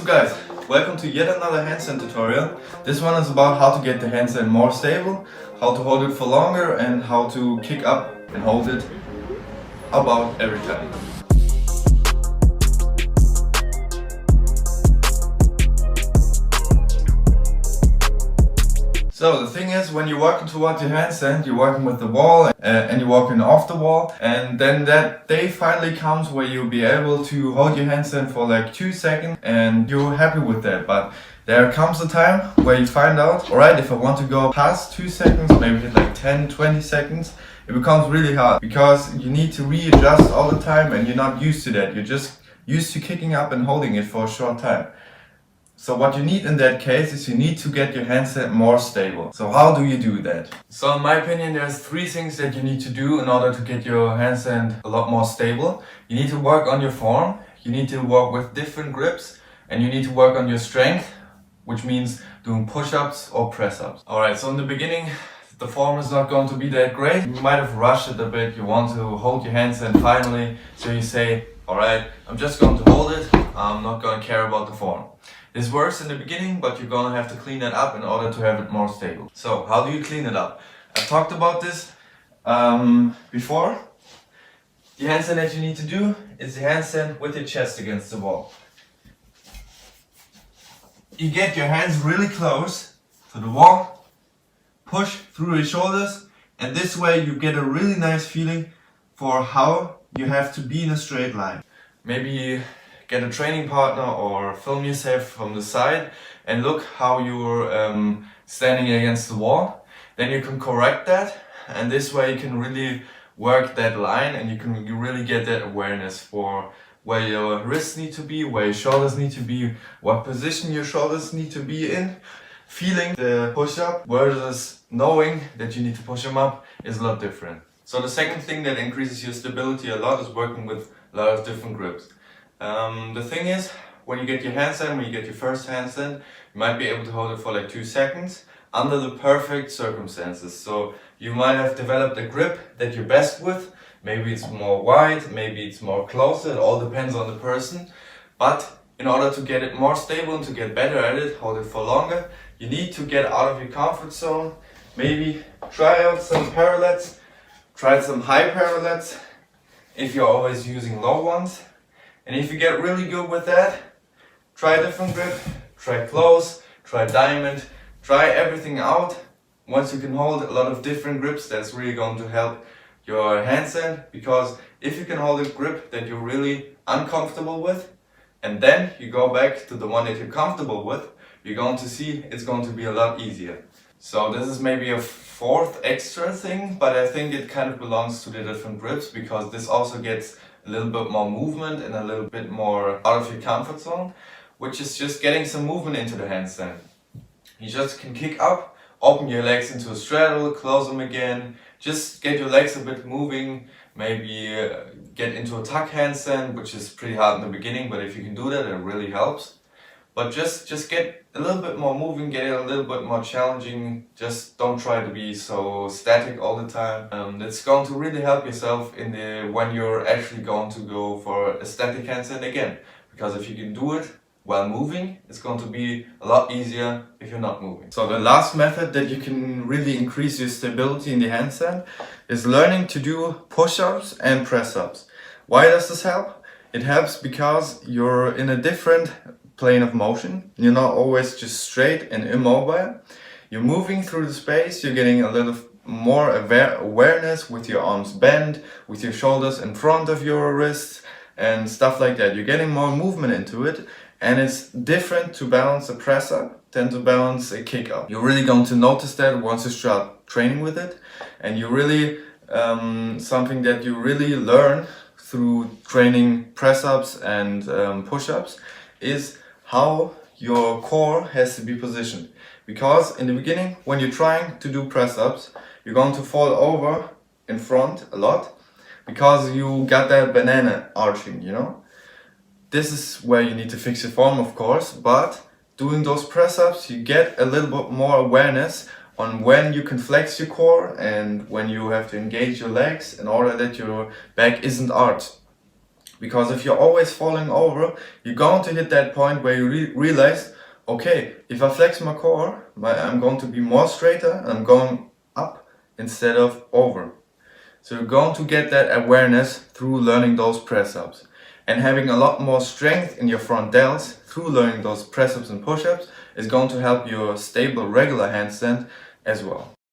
up guys, welcome to yet another handstand tutorial. This one is about how to get the handstand more stable, how to hold it for longer and how to kick up and hold it about every time. So the thing is, when you're walking towards your handstand, you're working with the wall and you're walking off the wall, and then that day finally comes where you'll be able to hold your handstand for like 2 seconds and you're happy with that. But there comes a time where you find out, alright, if I want to go past 2 seconds, maybe hit like 10-20 seconds, it becomes really hard because you need to readjust all the time and you're not used to that. You're just used to kicking up and holding it for a short time. So what you need in that case is you need to get your handstand more stable. So how do you do that? So in my opinion, there's 3 things that you need to do in order to get your handstand a lot more stable. You need to work on your form, you need to work with different grips, and you need to work on your strength, which means doing push-ups or press-ups. Alright, so in the beginning, the form is not going to be that great. You might have rushed it a bit, you want to hold your handstand finally, so you say, alright, I'm just going to hold it, I'm not going to care about the form. This works in the beginning, but you're gonna have to clean that up in order to have it more stable. So, how do you clean it up? I've talked about this before. The handstand that you need to do is the handstand with your chest against the wall. You get your hands really close to the wall, push through your shoulders, and this way you get a really nice feeling for how you have to be in a straight line. Maybe get a training partner or film yourself from the side and look how you're standing against the wall. Then you can correct that, and this way you can really work that line and you really get that awareness for where your wrists need to be, where your shoulders need to be, what position your shoulders need to be in. Feeling the push-up versus knowing that you need to push them up is a lot different. So the second thing that increases your stability a lot is working with a lot of different grips. The thing is, when you get your handstand, when you get your first handstand, you might be able to hold it for like 2 seconds under the perfect circumstances. So you might have developed a grip that you're best with. Maybe it's more wide, maybe it's more closer, it all depends on the person. But in order to get it more stable and to get better at it, hold it for longer, you need to get out of your comfort zone. Maybe try out some parallettes, try some high parallettes if you're always using low ones. And if you get really good with that, try a different grip, try close, try diamond, try everything out. Once you can hold a lot of different grips, that's really going to help your handstand, because if you can hold a grip that you're really uncomfortable with, and then you go back to the one that you're comfortable with, you're going to see it's going to be a lot easier. So this is maybe a 4th extra thing, but I think it kind of belongs to the different grips, because this also gets a little bit more movement and a little bit more out of your comfort zone, which is just getting some movement into the handstand. You just can kick up, open your legs into a straddle, close them again, just get your legs a bit moving, maybe get into a tuck handstand, which is pretty hard in the beginning, but if you can do that, it really helps. But just get a little bit more moving, get it a little bit more challenging. Just don't try to be so static all the time. That's going to really help yourself when you're actually going to go for a static handstand again. Because if you can do it while moving, it's going to be a lot easier if you're not moving. So the last method that you can really increase your stability in the handstand is learning to do push-ups and press-ups. Why does this help? It helps because you're in a different plane of motion. You're not always just straight and immobile. You're moving through the space, you're getting a little more awareness with your arms bent, with your shoulders in front of your wrists and stuff like that. You're getting more movement into it, and it's different to balance a press up than to balance a kick up. You're really going to notice that once you start training with it, and you really something that you really learn through training press ups and push ups is how your core has to be positioned. Because in the beginning, when you're trying to do press ups, you're going to fall over in front a lot because you got that banana arching, you know. This is where you need to fix your form, of course, but doing those press ups, you get a little bit more awareness on when you can flex your core and when you have to engage your legs in order that your back isn't arched. Because if you're always falling over, you're going to hit that point where you realize, okay, if I flex my core, I'm going to be more straighter and I'm going up instead of over. So you're going to get that awareness through learning those press-ups. And having a lot more strength in your front delts through learning those press-ups and push-ups is going to help your stable regular handstand as well.